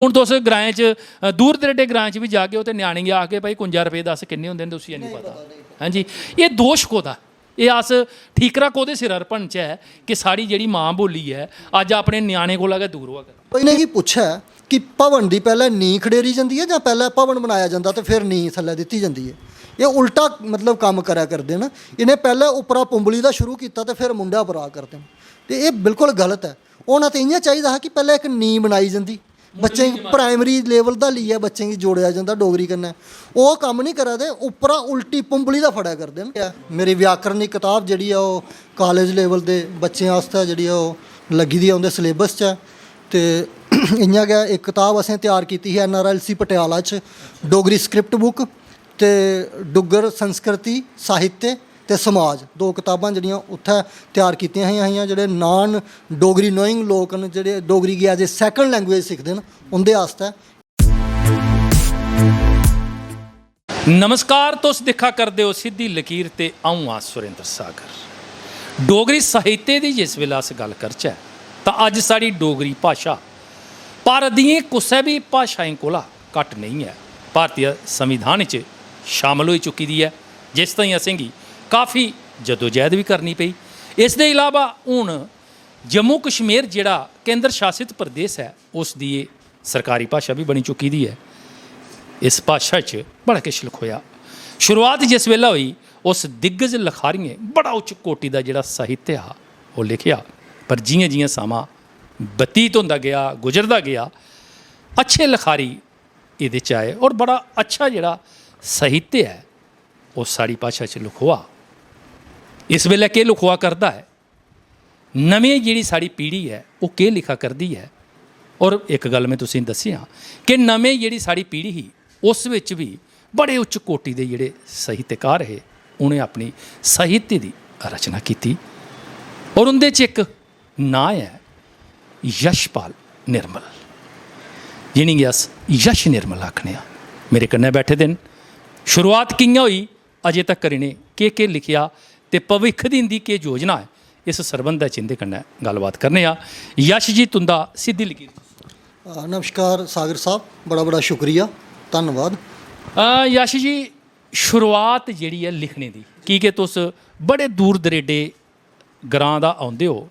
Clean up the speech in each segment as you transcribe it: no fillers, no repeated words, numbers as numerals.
ਹੁਣ तुस ग्राएं च दूर दरेडे ग्राएं च भी जाके उत्थे न्याणे गी आके भाई 51 रुपये दस किन्ने होंदे न तुसें नहीं पता। हाँ जी, ये दोष कोदा ये अस ठीकरा कोदे सिर भनच है कि साड़ी जिहड़ी मां बोली है अज अपने न्याणे कोला गै दूर होआ कर। ਇਹਨੇ ਕੀ ਪੁੱਛਿਆ ਕਿ ਭਵਨ ਦੀ ਪਹਿਲਾਂ ਨੀਂਹ ਖੜੇਰੀ ਜਾਂਦੀ ਹੈ ਜਾਂ ਪਹਿਲਾਂ ਭਵਨ ਬਣਾਇਆ ਜਾਂਦਾ ਤੇ ਫਿਰ ਨੀਂਹ ਥੱਲੇ ਦਿੱਤੀ ਜਾਂਦੀ ਹੈ। ਇਹ ਉਲਟਾ ਮਤਲਬ ਕੰਮ ਕਰਿਆ ਕਰਦੇ ਨਾ। ਇਹਨੇ ਪਹਿਲਾਂ ਉਪਰਾ ਪੁੰਬਲੀ ਦਾ ਸ਼ੁਰੂ ਕੀਤਾ ਤੇ ਫਿਰ ਮੁੰਡਾ ਪਰਾ ਕਰਦੇ ਨੇ ਤੇ ਇਹ ਬਿਲਕੁਲ ਗਲਤ ਹੈ। ਉਹਨਾਂ ਤੇ ਇੰਨਾ ਚਾਹੀਦਾ ਹੈ ਕਿ ਪਹਿਲਾਂ ਇੱਕ ਨੀਂਹ ਬਣਾਈ ਜਾਂਦੀ बच्चे प्राइमरी लेवल का लिए बच्चे की जोड़िया जाता डोगरी कन्नै वो कम नहीं करा दे उपरा उल्टी पुंबली का फड़िया करते हैं। मेरी व्याकरण की किताब जी कॉलेज लेवल के बच्चों वास्ते जी लगी दी उनके सिलेबस च ते इ'यां गै एक किताब असें तैयार की है NRLC पटियाला च डोगरी स्क्रिप्ट बुक ते डुग्गर संस्कृति साहित्य ते समाज दो किताबां जिहड़ियां उत्थे तैयार कीतियां हियां जिहड़े नॉन डोगरी नोइंग लोग न जिहड़े डोगरी गी एज ए सैकंड लैंगुएज सिखदे न उंदे आस्ते। नमस्कार, तुस दिक्खा करदे हो सीधी लकीर ते आऊं आ सुरेंद्र सागर। डोगरी साहित्य दी जिस वेले अस गल करचै तां अज साडी डोगरी भाशा भारत दियें कुसै भी भाशाएं कोला घट्ट नहीं है। भारतीय संविधान च शामिल हो चुकी दी है जिस ताईं असेंगी काफ़ी जदोजहद भी करनी पई। इस दे इलावा हुण जम्मू कश्मीर जिहड़ा केंद्र शासित प्रदेश है उस दी सरकारी भाषा भी बनी चुकी दी है। इस भाषा च बड़ा किश लिखोया। शुरुआत जिस वेले हुई उस दिग्गज लखारियें बड़ा उच्च कोटि का जिहड़ा साहित्य हा वो लिखिया, पर जियां जियां समा बतीत होंदा गया गुजरदा गया अच्छे लखारी इहदे च आए और बड़ा अच्छा जिहड़ा साहित्य है वो साड़ी भाषा च लिखोआ। इस वेले के लिखोआ करता है, नवी जिहड़ी साड़ी पीढ़ी है वो के लिखा करती है। और एक गल मैं तुसीं दस्सी हाँ कि नवी जिहड़ी साड़ी पीढ़ी ही उस विच भी बड़े उच्च कोटि के जिहड़े साहित्यकार है उन्हें अपनी साहित्य की रचना की और उनदे च एक नां है यशपाल निर्मल, जिन्हें गी अस यश निर्मल आखने। मेरे कन्नै बैठे दिन शुरुआत कियां हुई अजे तक इन्हें के लिखिया ते भविख दी इंदी के योजना है इस सरबंध च इंदे कन्नै गलबात करने आ। यश जी तुंदा सीधी लकीर। नमस्कार सागर साहब, बड़ा बड़ा शुक्रिया, धन्नवाद। यश जी, शुरुआत जिहड़ी है लिखने दी कि तुस बड़े दूर दरेडे ग्रां दा आउंदे हो।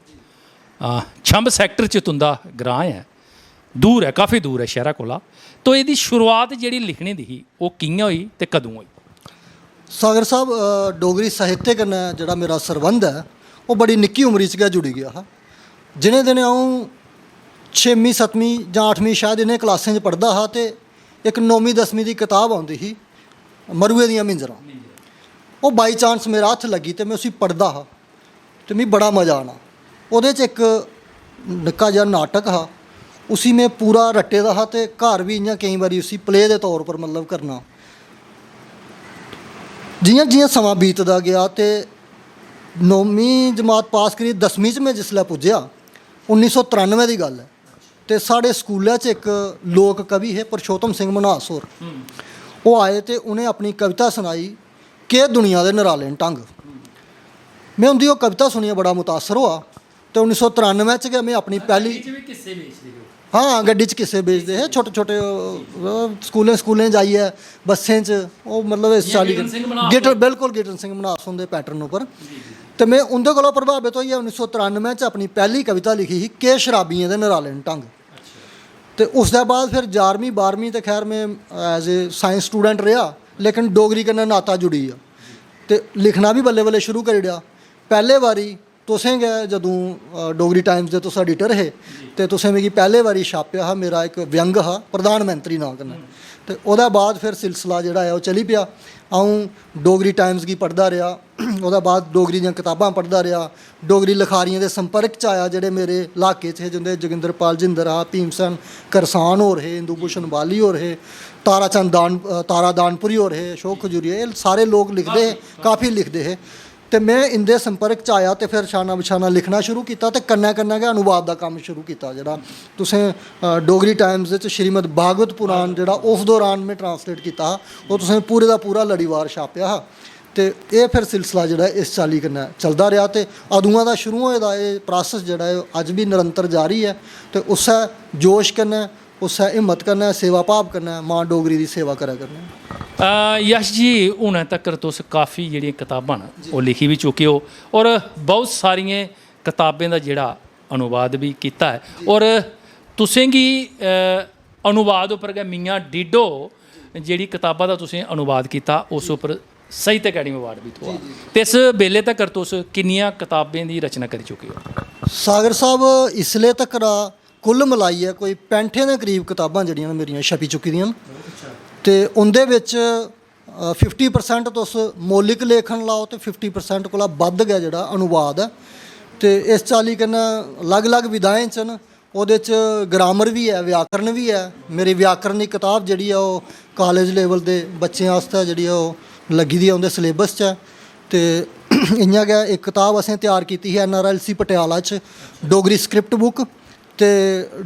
छंब सैक्टर च तुंदा ग्रां है, दूर है, काफ़ी दूर है शहरा कोला। तो इसदी शुरुआत जिहड़ी लिखने दी ही वो कियां होई ते कदों होई? सागर साहब, डोगरी साहित्य कन्नै जिहड़ा मेरा सरबंध है वो बड़ी निक्की उमरी च गै जुड़ी गया हा। जिन्हें दिन अऊं 6वीं 7वीं जां 8वीं शायद इन्हें क्लासें च पढ़दा हा ते एक 9वीं 10वीं की किताब आउंदी ही मरुए दियां मिंजरां। वो बाई चांस मेरा हत्थ लगी तो मैं उसी पढ़दा हा तो मिगी बड़ा मज़ा आना। उहदे च एक निक्का जिहा नाटक हा, उसी में पूरा रट्टे दा हा ते घर भी इ'यां कई बारी उसी प्ले दे तौर पर मतलब करना। जियां जियां समा बीतदा गया तो 9वीं जमात पास करी 10वीं च मैं जिसलै पुज्जा 1993 की गल है तो साढ़े स्कूलै च एक लोक कवि है परशोत्तम सिंह मन्हास होर, वो आए तो उन्हें अपनी कविता सुनाई के दुनिया के नराले ढंग। मैं उनकी वो कविता सुनिए बड़ा मुतासर हुआ तो 1993 च गै मैं अपनी पहली हाँ गड्डी च किस्से बेचते हैं छोटे छोटे स्कूलें जाइए बसें च वो मतलब इस चाली गिटर बिल्कुल गिटर सिंह मन्हास होंदे पैटर्न उपर। तो मैं उनके कोलों प्रभावित होइए 1993 च अपनी पहली कविता लिखी ही के शराबियें दे नराले ढंग। तो उसके बाद फिर 11वीं 12वीं तो खैर मैं एज ए साइंस स्टूडेंट रहा लेकिन डोगरी कन्नै नाता जुड़ी गया तो लिखना भी बल्ले बल्ले शुरू करी ओड़ेआ। पहले बारी तुसें गै जदूं डोगरी टाइम्स दे तुस एडिटर हे ते तुसें मिगी पहले बारी छापेआ हा, मेरा एक व्यंग हा प्रधानमंत्री नां कन्नै। तो ओहदे बाद फिर सिलसिला जिहड़ा है वो चली पिया। अऊं डोगरी टाइम्स गी पढ़दा रहा, ओहदे बाद डोगरी दियां किताबां पढ़दा रहा, डोगरी लखारियें दे संपर्क च आया जेह्ड़े मेरे इलाके च हे जिंदे जोगिंदरपाल जिंदर हा, भीम सैन करसान होर हे, इंदू भूषण बाली होर हे, तारा दानपुरी होर हे, अशोक खजूरिया, एह् सारे लोग लिखदे हे, काफ़ी लिखदे हे। तो मैं इंदे संपर्क च आया तो फिर शाना बछाना लिखना शुरू किया तो कन्नै कन्नै गै अनुवाद का काम शुरू किया। जिहड़ा तुसें डोगरी टाइम्स च श्रीमद भागवत पुराण जिहड़ा उस दौरान में ट्रांसलेट किया वो तुसें पूरे का पूरा लड़ीवार छापिया हा। तो ये फिर सिलसिला जोड़ा इस चाली कन्नै चलता रहा तो अदुआं दा शुरू होए दा ये प्रासैस जोड़ा अज भी निरंतर जारी है। तो उस जोश कन्नै उस हिम्मत करना सेवा भाव करना मां डोगरी की सेवा करा करना। यश जी हुण तक तुस काफ़ी जिहड़ियां किताबां न ओह लिखी भी चुके हो और बहुत सारियां किताबें दा जिहड़ा अनुवाद भी कीता है और तुसें गी अनुवाद उप्पर गै मियां डीडो जिहड़ी किताबा दा तुसें अनुवाद कीता उस उप्पर साहित्य अकैडमी अवार्ड भी थोआ ते इस बेल्ले तक्कर तुस किन्नियां किताबें दी रचना करी चुके हो? सागर साहब इसले तक्कर कुल मिलाइयै कोई 65 दे करीब किताबां जिहड़ियां मेरियां छपी चुकी दियां न ते उंदे विच 50% तुस मौलिक लेखन लाओ ते 50% कोला बद्ध गै जेह्ड़ा अनुवाद है ते इस चाल्ली कन्नै अलग अलग विधाएं च न ਉਹਦੇ 'ਚ ग्रामर भी है व्याकरण भी है। मेरी व्याकरण की किताब जिहड़ी है ओह् कॉलेज लेवल दे बच्चें आस्तै जिहड़ी है ओह् लग्गी दी है उंदे सिलेबस च ते इ'यां गै इक किताब असें तैयार कीती ही NRLC पटियाला च डोगरी स्क्रिप्ट बुक ते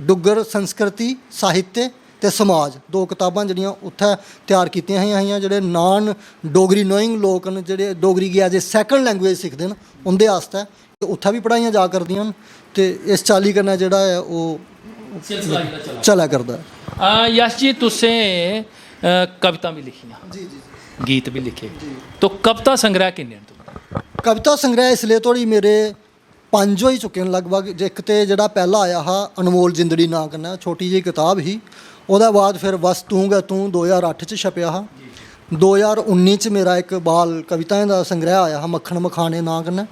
डुग्गर संस्कृति साहित्य ते समाज दो किताबां जिहड़ियां उत्थै तैयार कीतियां हियां जेह्ड़े नॉन डोगरी नोइंग लोक न जेह्ड़े डोगरी गी एज ए सैकंड लैंगुएज सिक्खदे न उंदे आस्तै ते उत्थै भी पढ़ाइयां जा करदियां न ते इस चाल्ली कन्नै जेह्ड़ा है ओह् चला करदा है। यश जी तुसें कविता भी लिखियां जी जी गीत भी लिखे तो कविता संग्रह किन्ने न तुंदे? कविता संग्रह इसलिए धोड़ी मेरे 5 होई चुके न लगभग। इक ते जेह्ड़ा पैह्ला आया हा अनमोल जिंदड़ी नां कन्नै छोटी जेही किताब ही ओह्दे बाद फिर बस तूं गै तूं 2008 च छपया हा। 2019 च मेरा एक बाल कविताएं दा संग्रह आया हा मक्खन मखाने नां कन्नै।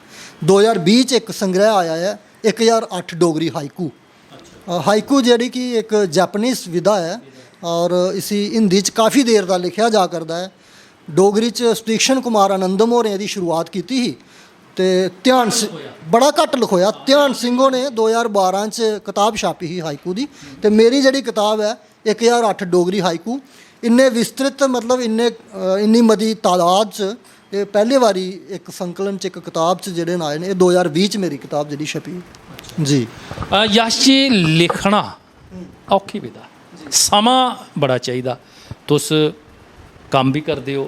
2020 च एक संग्रह आया है 1008 डोगरी हाइकू। हाइकू जेह्ड़ी कि एक जैपनीज विधा है और इसी हिंदी च काफ़ी देर दा लिखिया जा करदा है। डोगरी च सुतीक्षण कुमार आनंदम होरें एह्दी शुरुआत कीती ही ते ध्यान बड़ा घट्ट लखोया। ध्यान सिंह होरें 2012 च किताब छापी ही हाइकू दी ते मेरी जेह्ड़ी किताब है 1008 डोगरी हाइकू इन्ने विस्तृत मतलब इन्नी मती तादाद च ये पहली बारी एक संकलन च एक किताब च जेह्ड़े आए ने 2020 च मेरी किताब जेह्ड़ी छपी जी। यश जी लिखना औखी विधा समा बड़ा चाहिदा। तुस कम्म भी करदे हो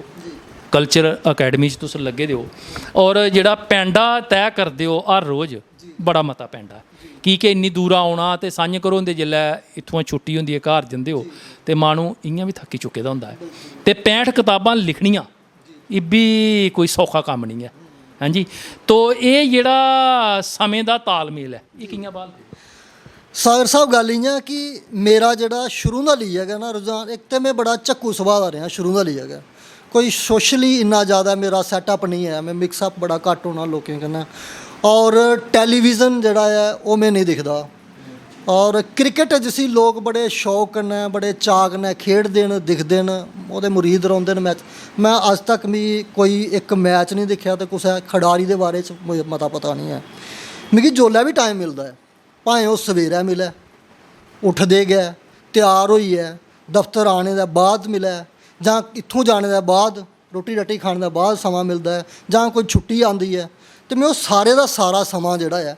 कल्चर अकैडमी च तुस लग्गे दे हो और जेह्ड़ा पैंडा तैऽ करदे हो हर रोज़ बड़ा मता पैंडा की के इन्नी दूरा औना ते सांझ घरों होंदे जेल्लै इत्थुआं छुट्टी होंदी है घर जंदे हो ते माह्नू इ'यां भी थक्की चुके दा होंदा है ते 65 किताबां लिखनियां एह् बी कोई सौखा कम्म नहीं है। हाँ जी तो ये जेह्ड़ा समें दा तालमेल है ये कि'यां बाल? सागर साहब गल इ'यां कि मेरा जेह्ड़ा शुरू दा लेइयै गै ना रुझान एक ते मैं बड़ा झक्कू सुभाऽ दा रेहा शुरू दा लेइयै गै कोई सोशली इन्ना ज़्यादा मेरा सैटअप नहीं है। मैं मिक्सअप बड़ा घट्ट होना लोकें कन्नै और टेलीविज़न जेह्ड़ा है ओह् मैं नहीं दिखदा और क्रिकेट जिसी लोग बड़े शौक कन्नै बड़े चाऽ कन्नै खेढदे न दिखदे न ओह्दे मुरीद रौंह्दे न मैच मैं अज्ज तक मिगी कोई इक मैच नहीं दिक्खेआ ते कुसै खडारी दे बारे च मुझे मता पता नहीं है। मिगी जोल्लै भी टाइम मिलदा है भाएं ओह् सवेरै मिलै उठदे गै त्यार होइयै दफ्तर आने दे बाद मिलै जां इत्थूं जाने दे बाद रोटी राटी खाने दे बाद समां मिलदा है जां कोई छुट्टी आंदी है ते मैं ओह् सारे दा सारा समां जेह्ड़ा है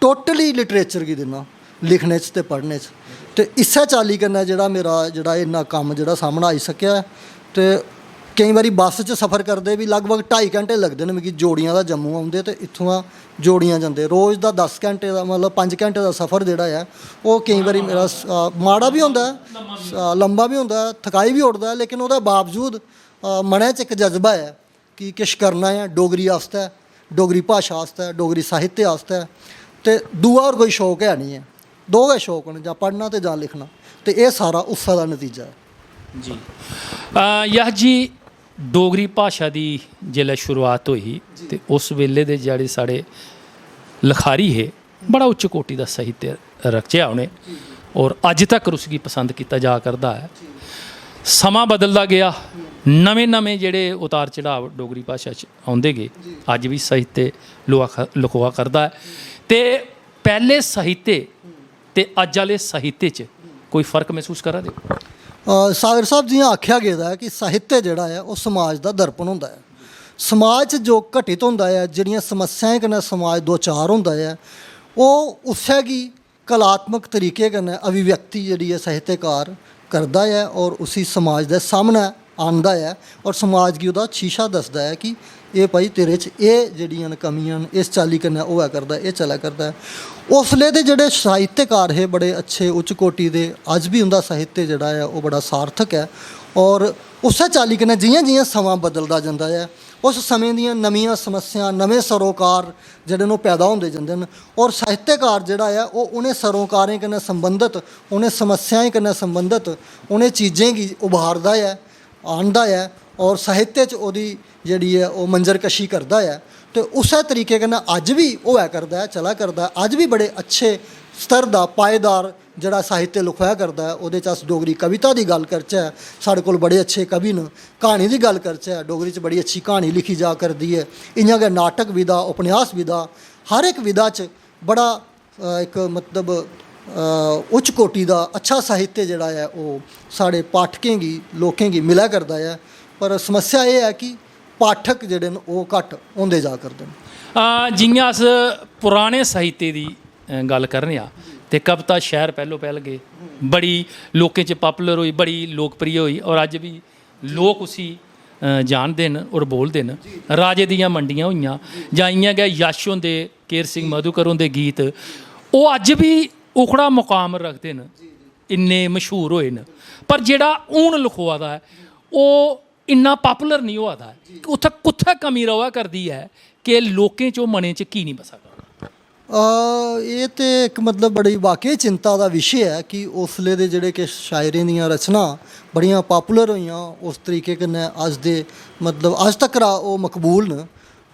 टोटली लिटरेचर गी दिन्ना लिखने च ते पढ़ने च ते इस्सै चाल्ली कन्नै जेह्ड़ा मेरा जेह्ड़ा इन्ना कम्म जेह्ड़ा सामनै आई सकेआ ते केईं बारी बस च सफ़र करदे भी लगभग 2.5 घैंटे लगदे न मिगी जोड़ियां दा जम्मू औंदे ते इत्थुआं जोड़ियां जंदे रोज़ दा 10 घैंटे दा मतलब 5 घैंटे दा सफ़र जेह्ड़ा है ओह् केईं बारी मेरा माड़ा भी होंदा है लंबा भी होंदा है थकाई भी उठदा है लेकिन ओह्दे बावजूद मनै च इक जज्बा है कि किश करना है डोगरी आस्तै डोगरी भाशा आस्तै डोगरी साहित्य आस्तै ते दूआ होर कोई शौक है नहीं है। दो गै शौक न जां पढ़ना ते जां लिखना ते एह् सारा उस्सै दा नतीजा है जी। यश जी डोगरी भाशा दी जेल्लै शुरुआत होई ते उस वेले दे जेह्ड़े साढ़े लखारी हे बड़ा उच्च कोटि दा साहित्य रचेआ उ'नें और अज्ज तक उसगी पसंद किया जा करदा है। समां बदलदा गया नमें नमें जेह्ड़े उतार चढ़ाव डोगरी भाशा च आउंदे गे अज्ज भी साहित्य लखोआ करदा है ते पैह्ले साहित्य ते अज्ज आह्ले साहित्य च कोई फर्क महसूस करा दे? सागर साहब जि'यां आखेआ गेदा है कि साहित्य जेह्ड़ा है ओह् समाज दा दर्पण होंदा है। समाज च जो घटित होंदा है जेह्ड़ियां समस्याएं कन्नै समाज दो चार होंदा है ओह् उस्सै गी कलात्मक तरीके कन्नै अभिव्यक्ति जेह्ड़ी है साहित्यकार करदा है और उसी समाज दे सामनै आंदा है और समाज गी ओह्दा शीशा दसदा है कि ਇਹ ਭਾਈ ਤੇਰੇ 'ਚ ਇਹ ਜਿਹੜੀਆਂ ਨੇ ਕਮੀਆਂ ਨੇ ਇਸ ਚਾਲੀ ਕन्नै ਉਹ ਹੈ ਕਰਦਾ ਇਹ ਚਲਾ ਕਰਦਾ ਉਸਲੇ ਦੇ ਜਿਹੜੇ ਸਾਹਿਤਕਾਰ ਹੈ ਬੜੇ ਅੱਛੇ ਉੱਚ ਕੋਟੀ ਦੇ ਅੱਜ ਵੀ ਉਹਦਾ ਸਾਹਿਤ ਜਿਹੜਾ ਹੈ ਉਹ ਬੜਾ ਸਾਰਥਕ ਹੈ ਔਰ ਉਸੇ ਚਾਲੀ ਕन्नै ਜਿਹੀਆਂ ਜਿਹੀਆਂ ਸਮਾਂ ਬਦਲਦਾ ਜਾਂਦਾ ਹੈ ਉਸ ਸਮੇਂ ਦੀਆਂ ਨਵੀਆਂ ਸਮੱਸਿਆ ਨਵੇਂ ਸਰੋਕਾਰ ਜਿਹੜੇ ਨੂੰ ਪੈਦਾ ਹੁੰਦੇ ਜਾਂਦੇ ਨੇ ਔਰ ਸਾਹਿਤਕਾਰ ਜਿਹੜਾ ਹੈ ਉਹ ਉਹਨੇ ਸਰੋਕਾਰਾਂ ਕन्नै ਸੰਬੰਧਿਤ ਉਹਨੇ ਸਮੱਸਿਆਵਾਂ ਕन्नै ਸੰਬੰਧਿਤ ਉਹਨੇ ਚੀਜ਼ਾਂ ਕੀ ਉਭਾਰਦਾ ਹੈ ਆਉਂਦਾ ਹੈ ਔਰ ਸਾਹਿਤ 'ਚ ਉਹਦੀ ਜਿਹੜੀ ਹੈ ਉਹ ਮੰਜ਼ਰਕਸ਼ੀ ਕਰਦਾ ਹੈ ਤੇ ਉਸੇ ਤਰੀਕੇ ਕन्नै ਅੱਜ ਵੀ ਉਹ ਹੈ ਕਰਦਾ ਹੈ ਚਲਾ ਕਰਦਾ ਅੱਜ ਵੀ ਬੜੇ ਅੱਛੇ ਸਤਰ ਦਾ ਪਾਏਦਾਰ ਜਿਹੜਾ ਸਾਹਿਤ ਲਿਖਿਆ ਕਰਦਾ ਉਹਦੇ 'ਚ ਅਸ ਡੋਗਰੀ ਕਵਿਤਾ ਦੀ ਗੱਲ ਕਰਚै ਸਾਡੇ ਕੋਲ ਬੜੇ ਅੱਛੇ ਕਵੀ ਨੇ ਕਹਾਣੀ ਦੀ ਗੱਲ ਕਰਚै ਡੋਗਰੀ 'ਚ ਬੜੀ ਅੱਛੀ ਕਹਾਣੀ ਲਿਖੀ ਜਾ ਕਰਦੀ ਹੈ ਇਆਂ ਗै ਨਾਟक विधा उपन्यास विधा हर एक विधा 'ਚ बड़ा एक मतलब ਉੱਚ ਕੋਟੀ ਦਾ ਅੱਛਾ ਸਾਹਿਤ ਜਿਹੜਾ ਹੈ ਉਹ ਸਾਡੇ ਪਾਠਕਾਂ ਦੀ ਲੋਕਾਂ ਦੀ ਮਿਲਿਆ ਕਰਦਾ ਹੈ ਪਰ ਸਮੱਸਿਆ ਇਹ ਹੈ ਕਿ ਪਾਠਕ ਜਿਹੜੇ ਨੇ ਉਹ ਘੱਟ ਹੁੰਦੇ ਜਾ ਕਰਦੇ ਨੇ ਜਿਵੇਂ ਅਸ ਪੁਰਾਣੇ ਸਾਹਿत्य ਦੀ ਗੱਲ ਕਰਨੇ ਆ ਤੇ ਕਵਿਤਾ ਸ਼ਾਇਰ ਪਹਿਲੋਂ ਪਹਿਲ ਗਏ ਬੜੀ ਲੋਕਾਂ 'ਚ ਪਪੂਲਰ ਹੋਈ ਬੜੀ ਲੋਕਪ੍ਰਿय ਹੋਈ ਔਰ ਅੱਜ ਵੀ ਲੋਕ ਉਸੀ ਜਾਣਦੇ ਨੇ ਔਰ ਬੋਲਦੇ ਨੇ ਰਾਜੇ ਦੀਆਂ ਮੰਡੀਆਂ ਹੋਈਆਂ ਜਾਂ ਇਆਂ ਗਏ ਯਸ਼ ਹੁੰਦੇ ਕੇਰ ਸਿੰਘ ਮਧੂਕਰ ਹੁੰਦੇ ਗੀਤ ਉਹ ਅੱਜ ਵੀ ਉਖੜਾ ਮੁਕਾਮ ਰੱਖਦੇ ਨੇ ਇੰਨੇ ਮਸ਼ਹੂਰ ਹੋਏ ਨੇ ਪਰ ਜਿਹੜਾ ਹੁਣ ਲਿਖਵਾ ਦਾ ਹੈ ਉਹ ਇੰਨਾ ਪਪੂਲਰ ਨਹੀਂ ਹੋਆ ਦਾ ਉੱਥੇ ਕੁੱਥੇ ਕਮੀ ਰਵਾ ਕਰਦੀ ਹੈ ਕਿ ਲੋਕਾਂ 'ਚੋਂ ਮਨੇ 'ਚ ਕੀ ਨਹੀਂ ਬਸਾ ਇਹ ਤੇ ਇੱਕ ਮਤਲਬ ਬੜੀ ਵਾਕਈ ਚਿੰਤਾ ਦਾ ਵਿਸ਼ੇ ਹੈ ਕਿ ਉਸਲੇ ਦੇ ਜਿਹੜੇ ਕਿ ਸ਼ਾਇਰਾਂ ਦੀਆਂ ਰਚਨਾ ਬੜੀਆਂ ਪਪੂਲਰ ਹੋਈਆਂ ਉਸ ਤਰੀਕੇ ਕन्नै ਅੱਜ ਦੇ ਮਤਲਬ ਅੱਜ ਤੱਕ ਉਹ ਮਕਬੂਲ ਨੇ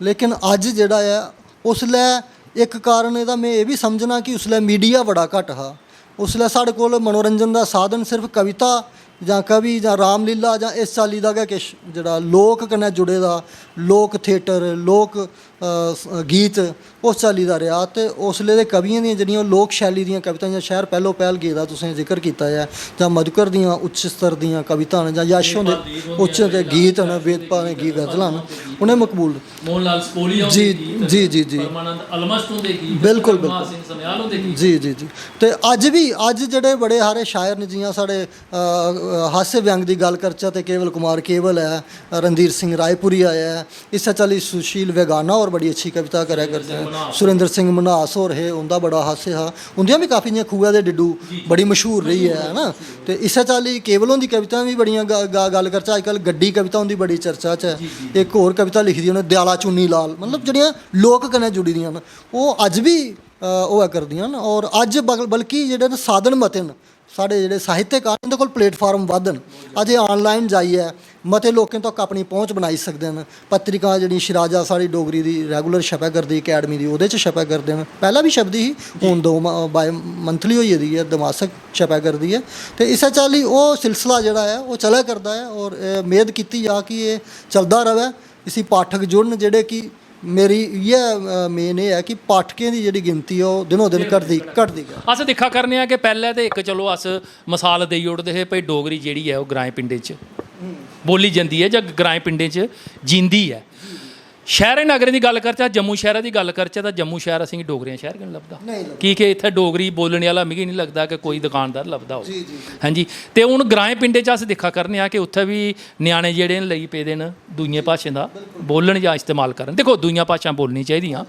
ਲੇਕਿਨ ਅੱਜ ਜਿਹੜਾ ਹੈ ਉਸਲੇ ਇੱਕ ਕਾਰਨ ਇਹਦਾ ਮੈਂ ਇਹ ਵੀ ਸਮਝਣਾ ਕਿ ਉਸਲੇ ਮੀਡੀਆ ਬੜਾ ਘੱਟ ਹਾ ਉਸਲੇ ਸਾਡੇ ਕੋਲ ਮਨੋਰੰਜਨ ਦਾ ਸਾਧਨ ਸਿਰਫ ਕਵਿਤਾ ਜਾਂ ਕਵੀ ਜਾਂ ਰਾਮਲੀਲਾ ਜਾਂ ਇਸ ਚਾਲੀ ਦਾ ਕਿ ਜਿਹੜਾ ਲੋਕ ਕन्नै ਜੁੜੇ ਦਾ ਲੋਕ ਥੀਏਟਰ ਲੋਕ ਗੀਤ ਉਸ ਚਾਲੀ ਦਾ ਰਿਹਾ ਤੇ ਉਸਲੇ ਦੇ ਕਵੀਆਂ ਦੀਆਂ ਜਿਹੜੀਆਂ ਲੋਕ ਸ਼ੈਲੀ ਦੀਆਂ ਕਵਿਤਾ ਜਾਂ ਸ਼ਹਿਰ ਪਹਿਲੋਂ ਪਹਿਲ ਗੇ ਦਾ ਤੁਸੀਂ ਜ਼ਿਕਰ ਕੀਤਾ ਹੈ ਜਾਂ ਮਧੂਕਰ ਦੀਆਂ ਉੱਚ ਸਤਰ ਦੀਆਂ ਕਵਿਤਾ ਨੇ ਜਾਂ ਯਸ਼ੋਂ ਦੇ ਉੱਚ ਦੇ ਗੀਤ ਨੇ ਵੇਦਪਾਲ ਨੇ ਗੀਤ ਗਜ਼ਲਾਂ ਨੇ ਉਹਨੇ ਮਕਬੂਲ ਮੋਹਨ ਲਾਲ ਸਪੋਲੀਆ ਜੀ ਜੀ ਜੀ ਜੀ ਪਰਮਾਨੰਦ ਅਲਮਸਤ ਹੁੰਦੇ ਗੀਤ ਬਿਲਕੁਲ ਬਿਲਕੁਲ ਸਿੰਘ ਸਮਿਆਲ ਹੁੰਦੇ ਗੀਤ ਜੀ ਜੀ ਜੀ ਤੇ ਅੱਜ ਜਿਹੜੇ ਬੜੇ ਹਾਰੇ ਸ਼ਾਇਰ ਨੇ ਜਿਵੇਂ ਸਾਡੇ ਹਾਸੇ ਵਿਅੰਗ ਦੀ ਗੱਲ ਕਰਚਾ ਤੇ ਕੇਵਲ ਕੁਮਾਰ ਕੇਵਲ ਹੈ ਰਣਧੀਰ ਸਿੰਘ ਰਾਏਪੁਰੀ ਆਇਆ ਹੈ ਇਸੇ ਚਾਲੀ ਸੁਸ਼ੀਲ ਵੇਗਾਨਾ और बड़ी अच्छी कविता करा करते हैं सुरेंद्र सिंह मनास और है उनका बड़ा हास्य हा उन्दियां भी काफ़ी जियां खूआ दे डिड्डू बड़ी मशहूर रही है ना तो इसे चाली केवलों की कविता भी बड़ियां गल करचा अजकल गड्डी कविता उनकी बड़ी चर्चा च है एक होर कविता लिखी दी उन्हें दयाला चुन्नी लाल मतलब जड़ियाँ लोक कन्नै जुड़ी दियां वो अज भी वो करदियां और अज बल्कि जेह्ड़े साधन मते न ਸਾਡੇ ਜਿਹੜੇ ਸਾਹਿਤਕਾਰ ਇਹਨਾਂ ਕੋਲ ਪਲੇਟਫਾਰਮ ਵੱਧ ਨੇ ਅਜੇ ਆਨਲਾਈਨ ਜਾਈਏ ਮਤੇ ਲੋਕਾਂ ਤੱਕ ਆਪਣੀ ਪਹੁੰਚ ਬਣਾਈ ਸਕਦੇ ਨੇ ਪੱਤਰਿਕਾ ਜਿਹੜੀ ਸ਼ਿਰਾਜਾ ਸਾਡੀ ਡੋਗਰੀ ਦੀ ਰੈਗੂਲਰ ਛਪਿਆ ਕਰਦੀ ਅਕੈਡਮੀ ਦੀ ਉਹਦੇ 'ਚ ਛਪਿਆ ਕਰਦੇ ਨੇ ਪਹਿਲਾਂ ਵੀ ਛਪਦੀ ਸੀ ਹੁਣ ਦੋ ਬਾਈ ਮੰਥਲੀ ਹੋਈ ਦੀ ਹੈ ਦਮਾਸਕ ਛਪਿਆ ਕਰਦੀ ਹੈ ਤੇ ਇਸੇ ਚਾਲੀ ਉਹ ਸਿਲਸਿਲਾ ਜਿਹੜਾ ਹੈ ਉਹ ਚੱਲਿਆ ਕਰਦਾ ਹੈ ਔਰ ਉਮੀਦ ਕੀਤੀ ਜਾ ਕਿ ਇਹ ਚੱਲਦਾ ਰਹੇ ਇਸੀ ਪਾਠਕ ਜੁੜਨ ਜਿਹੜੇ ਕਿ मेरी यह मेन ये है कि पाठकें की जी गिनती है वो दिनों दिन घटती गई अस दिखा करने कि पहले तो एक चलो अस मिसाल दे उड़ते है भाई डोगरी जी है वो ग्राएं पिंडें बोली जाती है जां ग्राएं पिंडें जींदी है शहर नगरें की गल करचे जम्मू शहर की गल करचे तो जम्मू शहर असीं डोगरियां शहर क्यों लभदा कि इत्थे डोगरी बोलने वाला मिगी नहीं लगता कि कोई दुकानदार लभदा हो हाँ जी तो हुण ग्राएं पिंडें अस दिखा करने कि उत्थे भी न्याणे जेहड़े लई पेदे न दूइयां भाषाएं दा बोलन जां इस्तेमाल करन देखो दूइयां भाषां बोलनी चाहिदियां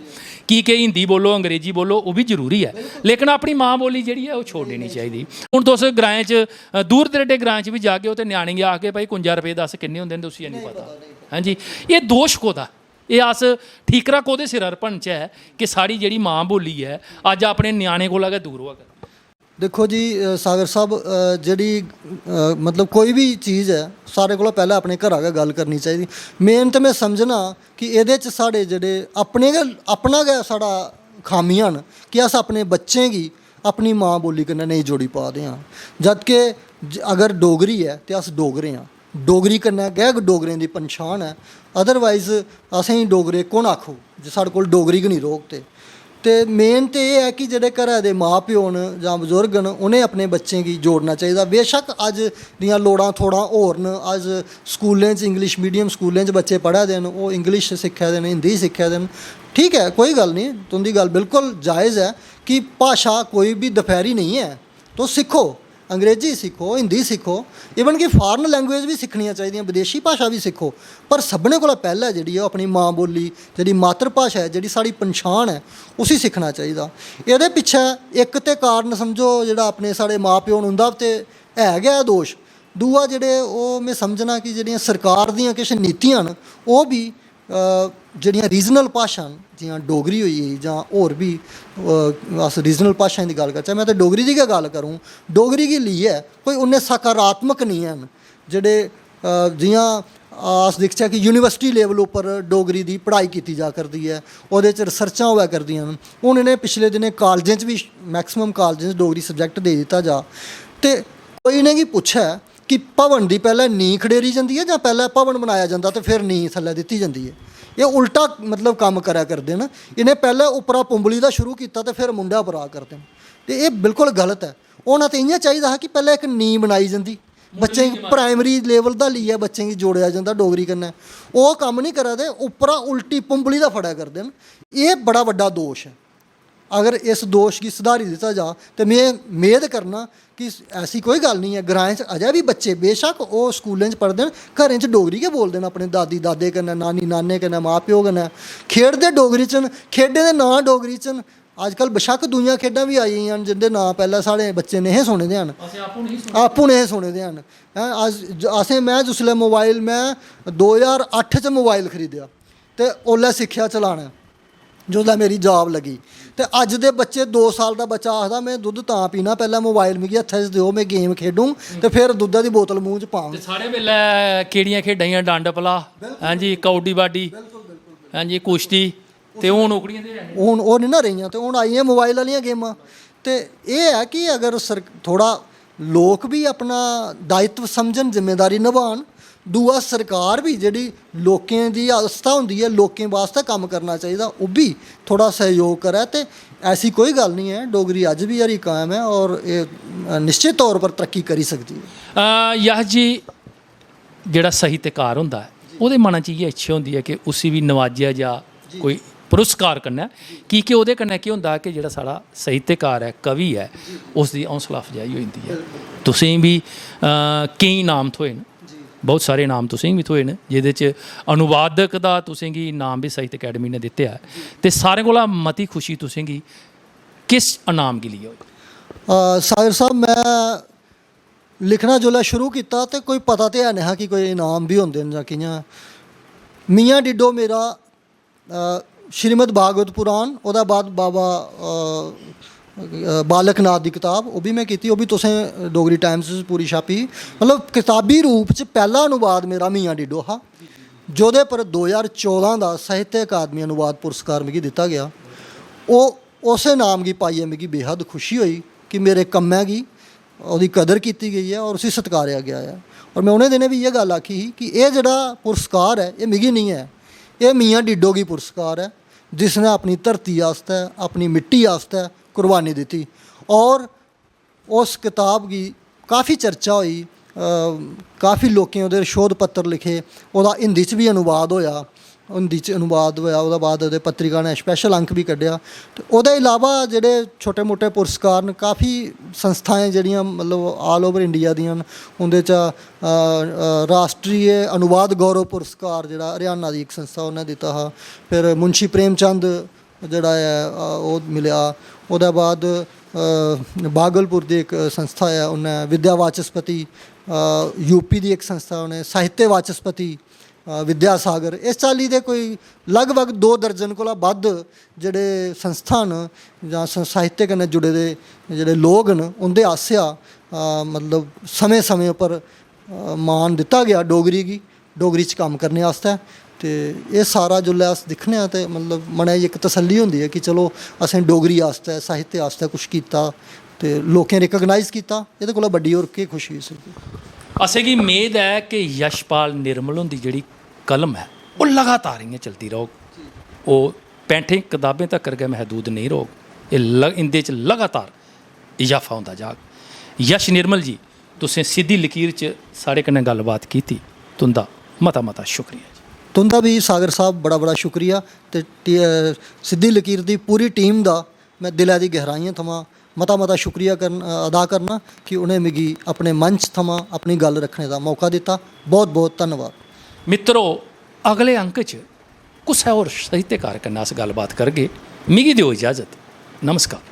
कि हिंदी बोलो अंग्रेजी बोलो वो भी जरूरी है लेकिन अपनी माँ बोली जी है वो छोड़ देनी चाहिए हुण तुस ग्राएं च दूर दरेडे ग्राएं च भी जाके उत्थे न्याणे गी आके भाई 51 रुपये दस किन्ने हुंदे न तुसीं नहीं पता हाँ जी ये दोष कोदा ये अस ठीकरा कोदे सिर भनच है कि साड़ी जी माँ बोली है अज अपने न्याणे कोला गै दूर होआ कर देखो जी सागर साहब जी मतलब कोई भी चीज़ है सारे को पहले अपने घर गै गल करनी चाहिए मेन तो मैं समझना कि ये साढ़े जेडे अपना गै साढ़ा खामियां न कि अस अपने बच्चें की अपनी माँ बोली कन्नै नहीं जोड़ी पा दे हाँ जबकि अगर डोगरी है तो अस डोगरे हाँ डोगरी कन्नै गै डोगरें की पन्छान है अदरवाइज असें डोगरे कौन आखो जे साढ़े कोल डोगरी गै नहीं रोकते तो मेन तो यह है कि जेडे घरै दे माँ प्यो न जां बजुर्ग न उन्हें अपने बच्चें की जोड़ना चाहिए बेशक अज दियां लोड़ां थोड़ा होर न अज स्कूलें च इंग्लिश मीडियम स्कूलें च बच्चे पढ़ा दे न वो इंग्लिश सिक्खा दे न हिंदी सिक्खा दे न ठीक है कोई गल नहीं तुंदी गल बिल्कुल जायज़ है कि भाषा कोई भी दोपहरी नहीं है तो सीखो ਅੰਗਰੇਜ਼ੀ ਸਿੱਖੋ, ਹਿੰਦੀ ਸਿੱਖੋ, ਈਵਨ ਕਿ ਫਾਰਨ ਲੈਂਗੁਏਜ ਵੀ ਸਿੱਖਣੀਆਂ ਚਾਹੀਦੀਆਂ, ਵਿਦੇਸ਼ੀ ਭਾਸ਼ਾ ਵੀ ਸਿੱਖੋ, ਪਰ ਸਭਨੇ ਕੋਲ ਪਹਿਲਾਂ ਜਿਹੜੀ ਹੈ ਆਪਣੀ ਮਾਂ ਬੋਲੀ, ਜਿਹੜੀ ਮਾਤਰ ਭਾਸ਼ਾ ਹੈ, ਜਿਹੜੀ ਸਾਡੀ ਪਛਾਣ ਹੈ, ਉਸੇ ਸਿੱਖਣਾ ਚਾਹੀਦਾ। ਇਹਦੇ ਪਿੱਛੇ ਇੱਕ ਤੇ ਕਾਰਨ ਸਮਝੋ ਜਿਹੜਾ ਆਪਣੇ ਸਾਡੇ ਮਾਂ ਪਿਓ ਨੂੰ ਹੁੰਦਾ ਤੇ ਹੈ ਗਿਆ ਦੋਸ਼, ਦੂਆ ਜਿਹੜੇ ਉਹ ਮੈਂ ਸਮਝਣਾ ਕਿ ਜਿਹੜੀਆਂ ਸਰਕਾਰ ਦੀਆਂ ਕੁਛ ਨੀਤੀਆਂ ਨੇ ਉਹ ਵੀ ਜਿਹੜੀਆਂ ਰੀਜਨਲ ਭਾਸ਼ਾ ਜਿਵੇਂ ਡੋगरी ਹੋई है ਜਾਂ ਹੋਰ भी अस रीजनल भाषाएं की गल करचे, मैं तो डोगरी की गल करूँ, डोगरी की ली है कोई उन्हें सकारात्मक नहीं हैं जेडे जियां अस दिखचे कि यूनीवर्सिटी लेवल उपर डोगरी की पढ़ाई की जा करती है, वो रिसर्चा होया करदियां हुण इन्हें पिछले दिनें कॉलेजें भी मैक्सिमम कॉलेजें डोगरी सबजैक्ट दे दिता जा, तो कोई ने की पुछा कि भवन की पहले नींह खड़ेरी जाती है या पहले भवन बनाया जाता तो फिर नींह थल्ले दिती जाती है। ये उल्टा मतलब काम करा करते हैं, इन्हें पहले उपरा पुंबली का शुरू किया तो फिर मुंडा उपरा करते हैं, तो ये बिल्कुल गलत है। होना तो इ'यां चाहिए कि पहले एक नींह बनाई जाती, बच्चे प्राइमरी लेवल का लिया बच्चे की जोड़िया जाता डोगरी कन्नै, वो काम नहीं करा दे, उपरा उल्टी पुंबली का फड़ा करते हैं। ये बड़ा वड्डा दोष है। अगर इस दोष की सुधारी दिता जा तो मैं उम्मीद करना कि ऐसी कोई गल नहीं है, ग्राएं अजे भी बच्चे बेशक वो स्कूलें पढ़ते हैं, घरें च डोगरी गै बोलते हैं अपने दादी दादे कन्नै, नानी नाने कन्नै, माँ प्यो कन्नै, खेडदे डोगरी च, खेडें दे नां डोगरी च। अजकल बेशक दूइयां खेडां भी आई हैं जिंदे नां पहले साढ़े बच्चे नहीं सुने दे हैं, आपूं नहीं सुने दे हैं। असें मैं जिसलै मोबाइल मैं 2008 च मोबाइल खरीदेआ तो ओल्लै सिक्खेआ चलाना जोल्लै मेरी जॉब लगी, तो अज दे बच्चे 2 साल का बच्चा आखदा मैं दुद्ध तां पीना पहले मोबाइल मिगी हत्थै च दिओ, मैं गेम खेडूं तो फिर दुद्धा दी बोतल मूँह च पांग। साढ़े वेले केड़ियां खेडां डंड पला, हाँ जी, कौडी बाडी, हाँ जी, कुश्ती, ते हुण ओकड़ियां ते हुण ओह नहीं ना रहियां, तो हुण आईयां मोबाइल वालियां गेमां। तो ये है कि अगर थोड़ा लोग भी अपना दायित्व समझन, जिम्मेदारी निभान, दूआ सरकार भी जिहड़ी लोकें दी आस्था हुंदी है, लोकें वास्ते काम करना चाहिए, वो भी थोड़ा सहयोग करे। तो ऐसी कोई गल नहीं है, डोगरी अज भी हरी कायम है और ये निश्चित तौर पर तरक्की करी सकती है। यह जी जिहड़ा साहित्यकार हुंदा है ਉਹਦੇ ਮਨਾਂ 'ਚ ਇਹ ਇੱਛਾ ਹੁੰਦੀ ਹੈ ਕਿ ਉਸੇ ਵੀ ਨਵਾਜਿਆ ਜਾਂ ਕੋਈ ਪੁਰਸਕਾਰ ਕਰਨਾ, ਕਿ ਉਹਦੇ ਕन्नै ਕੀ ਹੁੰਦਾ ਕਿ ਜਿਹੜਾ ਸਾਡਾ ਸਾਹਿਤਕਾਰ ਹੈ, ਕਵੀ ਹੈ, ਉਸ ਦੀ ਹੌਸਲਾ ਅਫਜ਼ਾਈ ਹੋ ਜਾਂਦੀ ਹੈ। ਤੁਸੀਂ ਵੀ ਕਈ ਨਾਮ ਥੋਏ ਨੇ, ਬਹੁਤ ਸਾਰੇ ਨਾਮ ਤੁਸੀਂ ਵੀ ਥੋਏ ਨੇ, ਜਿਹਦੇ 'ਚ ਅਨੁਵਾਦਕ ਦਾ ਤੁਸੀਂ ਕੀ ਨਾਮ ਵੀ ਸਾਹਿਤ ਅਕੈਡਮੀ ਨੇ ਦਿੱਤੇ ਹੈ, ਤੇ ਸਾਰੇ ਕੋਲ ਮਤੀ ਖੁਸ਼ੀ ਤੁਸੀਂ ਕੀ ਕਿਸ ਇਨਾਮ के लिए होई? साहिर साहब मैं लिखना जोल्लै शुरू किया तो कोई पता तो है नहीं कि कोई इनाम भी होंदे न जां कि'यां। मियाँ डिडो मेरा श्रीमद भागवत पुराण, ओह्दे बाद बाबा बालक नाथ की किताब वो भी मैं की, वो भी तुसें डोगरी टाइम्स पूरी छापी, मतलब किताबी रूप च पहला अनुवाद मेरा मियाँ डिडो हा, जोदे पर 2014 का साहित्य अकादमी अनुवाद पुरस्कार मिगी दिता गया। वो उस नाम की पाइए मिगी बेहद खुशी हुई कि मेरे कम्मै की ਉਹਦੀ कदर की गई है और उसी सत्कारिया गया है। और मैं उन्हें दिनें भी ये गल आखी कि यह जोड़ा पुरस्कार है ये मिगी नहीं है, ये मियाँ डिडो की पुरस्कार है, जिसने अपनी धरती आस्ते, अपनी मिट्टी आस्ते कुर्बानी दी। और उस किताब की काफ़ी चर्चा हुई, काफ़ी लोगों उहदे शोध पत्र लिखे, वह हिंदी च भी अनुवाद होया, हिंदी च अनुवाद होया, उसके बाद उहदे पत्रिका ने स्पैशल अंक भी कढ़िया। तो उसदे इलावा जिहड़े छोटे मोटे पुरस्कार न, काफ़ी संस्थाएं जिहड़ियां मतलब ऑल ओवर इंडिया दियां न, उंदे च राष्ट्रीय अनुवाद गौरव पुरस्कार जिहड़ा हरियाणा की एक संस्था उन्हें दिता हा, फिर मुंशी प्रेमचंद जिहड़ा है वो मिलिया, उसदे बाद भागलपुर की एक संस्था है उन्हें विद्या वाचस्पति, यूपी की एक संस्था उन्हें साहित्य वाचस्पति विद्यासागर, इस चाली के कोई लगभग 2 दर्जन को वध जिहड़े संस्था न जां साहित्य कन्नै जुड़े दे जिहड़े लोग न उनके आसेआ मतलब समय समय पर मान दिता गया डोगरी च काम करने आस्ते। तो ये सारा जोल्लै अस दिक्खने आं ते मतलब मनै च इक तसल्ली होंदी है कि चलो असें डोगरी आस्ते, साहित्य आस्ते कुछ कीता ते लोकें रिकगनाइज किया, एह्दे कोला बड्डी होर केह् खुशी होई सकदी। असें गी उम्मीद है कि यशपाल निर्मल हुंदी जिहड़ी कलम है वो लगातार इ'यां चलती रहोग, वो 65 किताबें तक्कर गै महदूद नहीं रहोग, इंदे च लगातार इजाफा होंदा जाग। यश निर्मल जी, तुसें सिद्धी लकीर च साढ़े कन्नै गल्लबात कीती, तुंदा मता मता शुक्रिया जी। तुंदा भी सागर साहब बड़ा बड़ा शुक्रिया, ते सिद्धी लकीर की पूरी टीम का मैं दिलै दी गहराइयां थमां मता मता शुक्रिया अदा करना कि उन्हें मिगी अपने मंच थमां अपनी गल रखने का मौका दिता। बहुत बहुत धन्यवाद। मित्रों अगले अंक च कुछ होर साहित्यकार कन्नै अस गल्लबात करगे। मिगी दिओ इजाजत। नमस्कार।